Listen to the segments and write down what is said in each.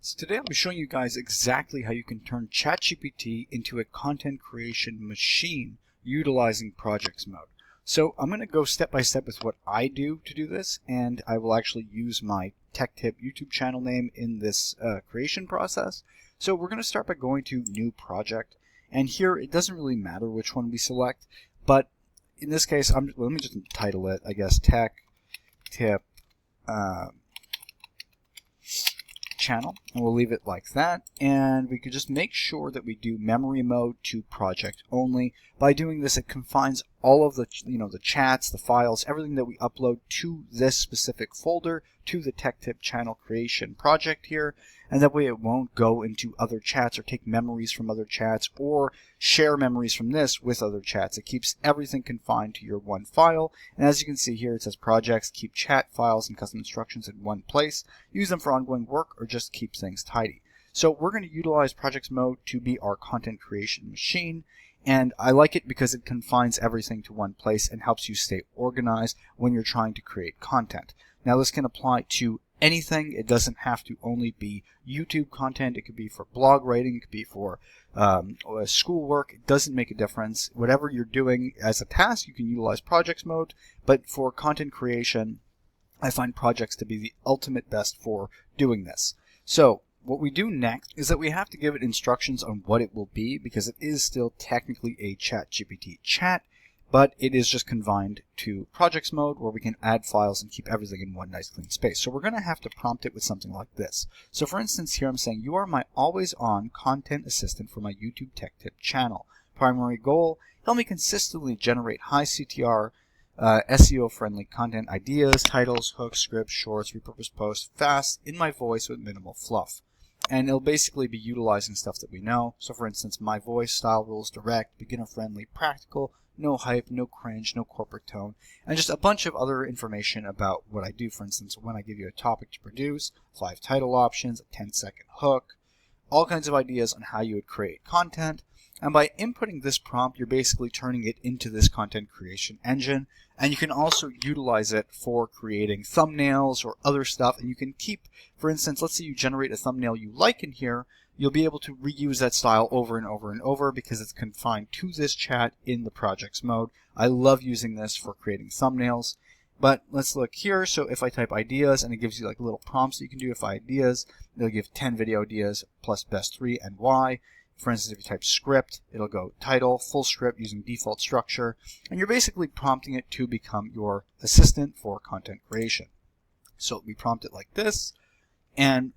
So today I'll be showing you guys exactly how you can turn ChatGPT into a content creation machine utilizing projects mode. So I'm going to go step by step with what I do to do this, and I will actually use my Tech Tip YouTube channel name in this creation process. So we're going to start by going to New Project, and here it doesn't really matter which one we select, but in this case, let me just title it, I guess, Tech Tip channel, and we'll leave it like that. And we could just make sure that we do memory mode to project only. By doing this, it confines all of the the chats, the files, everything that we upload to this specific folder, to the Tech Tip channel creation project here, and that way it won't go into other chats or take memories from other chats or share memories from this with other chats. It keeps everything confined to your one file, and as you can see here, it says projects, keep chat files and custom instructions in one place, use them for ongoing work, or just keep things tidy. So we're going to utilize projects mode to be our content creation machine, and I like it because it confines everything to one place and helps you stay organized when you're trying to create content. Now this can apply to anything. It doesn't have to only be YouTube content. It could be for blog writing. It could be for schoolwork. It doesn't make a difference. Whatever you're doing as a task, you can utilize projects mode. But for content creation, I find projects to be the ultimate best for doing this. So what we do next is that we have to give it instructions on what it will be, because it is still technically a ChatGPT chat, but it is just confined to projects mode where we can add files and keep everything in one nice clean space. So we're going to have to prompt it with something like this. So for instance, here I'm saying, you are my always on content assistant for my YouTube Tech Tip channel. Primary goal, help me consistently generate high CTR SEO-friendly content ideas, titles, hooks, scripts, shorts, repurposed posts, fast, in my voice with minimal fluff. And it'll basically be utilizing stuff that we know. So for instance, my voice, style rules, direct, beginner-friendly, practical, no hype, no cringe, no corporate tone, and just a bunch of other information about what I do. For instance, when I give you a topic to produce, 5 title options, a 10-second hook, all kinds of ideas on how you would create content. And by inputting this prompt, you're basically turning it into this content creation engine. And you can also utilize it for creating thumbnails or other stuff. And you can keep, for instance, let's say you generate a thumbnail you like in here, you'll be able to reuse that style over and over and over because it's confined to this chat in the projects mode. I love using this for creating thumbnails. But let's look here. So if I type ideas, and it gives you like little prompts that you can do. If ideas, it'll give 10 video ideas plus best 3 and why. For instance, if you type script, it'll go title, full script using default structure, and you're basically prompting it to become your assistant for content creation. So we prompt it like this, and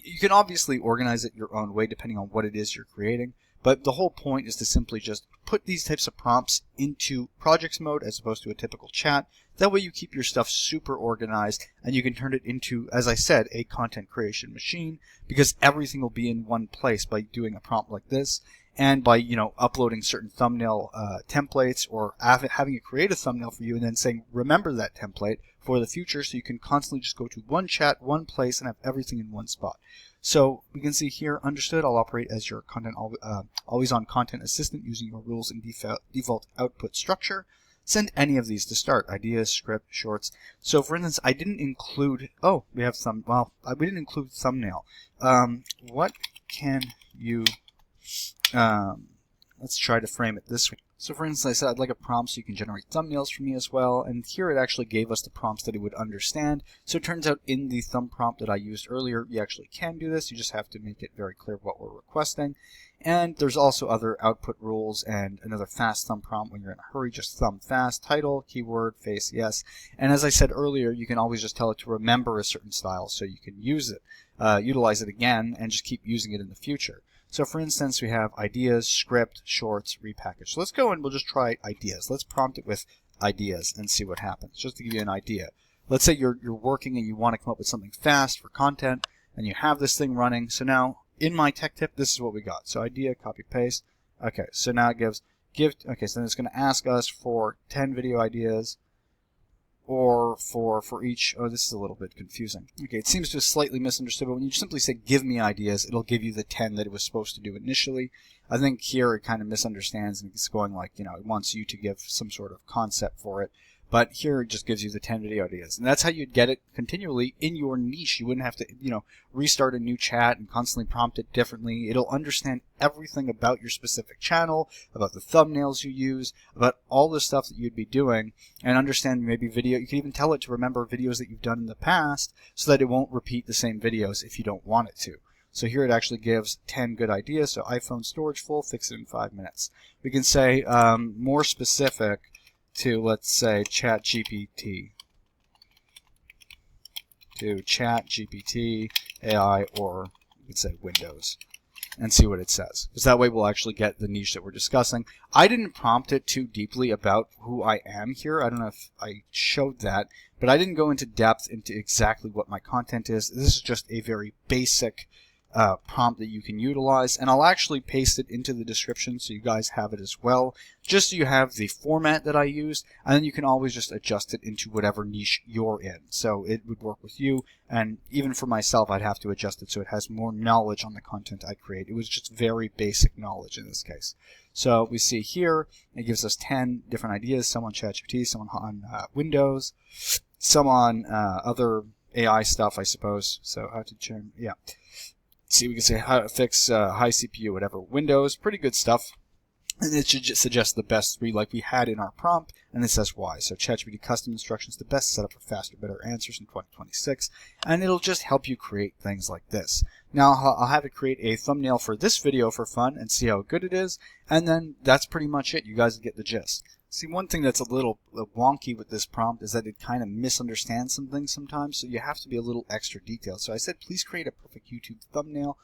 you can obviously organize it your own way depending on what it is you're creating, but the whole point is to simply just put these types of prompts into projects mode as opposed to a typical chat. That way you keep your stuff super organized, and you can turn it into, as I said, a content creation machine, because everything will be in one place by doing a prompt like this, and by uploading certain thumbnail templates, or having it create a thumbnail for you and then saying remember that template for the future, so you can constantly just go to one chat, one place, and have everything in one spot. So we can see here, understood, I'll operate as your content always on content assistant using your rules and default output structure. Send any of these to start, ideas, script, shorts. So for instance, I didn't include, we didn't include thumbnail. What can you, let's try to frame it this way. So for instance, I said I'd like a prompt so you can generate thumbnails for me as well, and here it actually gave us the prompts that it would understand. So it turns out in the thumb prompt that I used earlier, you actually can do this. You just have to make it very clear what we're requesting. And there's also other output rules and another fast thumb prompt when you're in a hurry, just thumb fast, title, keyword, face, yes. And as I said earlier, you can always just tell it to remember a certain style so you can use it, utilize it again, and just keep using it in the future. So for instance, we have ideas, script, shorts, repackage. So let's go and we'll just try ideas. Let's prompt it with ideas and see what happens, just to give you an idea. Let's say you're working and you want to come up with something fast for content, and you have this thing running. So now in my tech tip, this is what we got. So idea, copy, paste. Okay, so now it okay, so then it's going to ask us for 10 video ideas, or for each, this is a little bit confusing. Okay, it seems to have slightly misunderstood, but when you simply say give me ideas, it'll give you the 10 that it was supposed to do initially. I think here it kind of misunderstands, and it's going like, it wants you to give some sort of concept for it. But here it just gives you the 10 video ideas. And that's how you'd get it continually in your niche. You wouldn't have to, restart a new chat and constantly prompt it differently. It'll understand everything about your specific channel, about the thumbnails you use, about all the stuff that you'd be doing, and understand maybe video. You can even tell it to remember videos that you've done in the past so that it won't repeat the same videos if you don't want it to. So here it actually gives 10 good ideas. So iPhone storage full, fix it in 5 minutes. We can say more specific to, let's say, ChatGPT. To ChatGPT, AI, or we could say Windows, and see what it says. Because that way we'll actually get the niche that we're discussing. I didn't prompt it too deeply about who I am here. I don't know if I showed that, but I didn't go into depth into exactly what my content is. This is just a very basic prompt that you can utilize, and I'll actually paste it into the description so you guys have it as well, just so you have the format that I used, and then you can always just adjust it into whatever niche you're in. So it would work with you, and even for myself I'd have to adjust it so it has more knowledge on the content I create. It was just very basic knowledge in this case. So we see here it gives us 10 different ideas, some on ChatGPT, some on Windows, some on other AI stuff, I suppose. So how to turn, yeah. See, we can say how to fix high CPU, whatever, Windows, pretty good stuff. And it should just suggest the best 3 like we had in our prompt, and it says why. So ChatGPT custom instructions, the best setup for faster, better answers in 2026, and it'll just help you create things like this. Now I'll have it create a thumbnail for this video for fun and see how good it is, and then that's pretty much it. You guys get the gist. See, one thing that's a little wonky with this prompt is that it kind of misunderstands some things sometimes, so you have to be a little extra detailed. So I said, please create a perfect YouTube thumbnail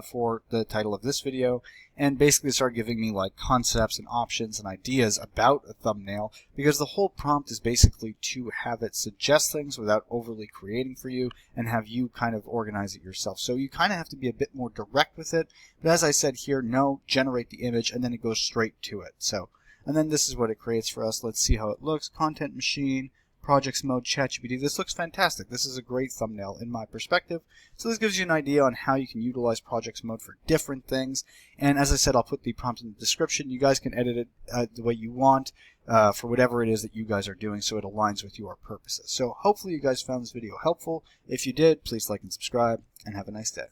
for the title of this video, and basically start giving me like concepts and options and ideas about a thumbnail, because the whole prompt is basically to have it suggest things without overly creating for you and have you kind of organize it yourself. So you kind of have to be a bit more direct with it, but as I said here, no, generate the image, and then it goes straight to it. So. And then this is what it creates for us. Let's see how it looks. Content machine, projects mode, ChatGPT. This looks fantastic. This is a great thumbnail in my perspective. So this gives you an idea on how you can utilize projects mode for different things. And as I said, I'll put the prompt in the description. You guys can edit it the way you want for whatever it is that you guys are doing, so it aligns with your purposes. So hopefully you guys found this video helpful. If you did, please like and subscribe, and have a nice day.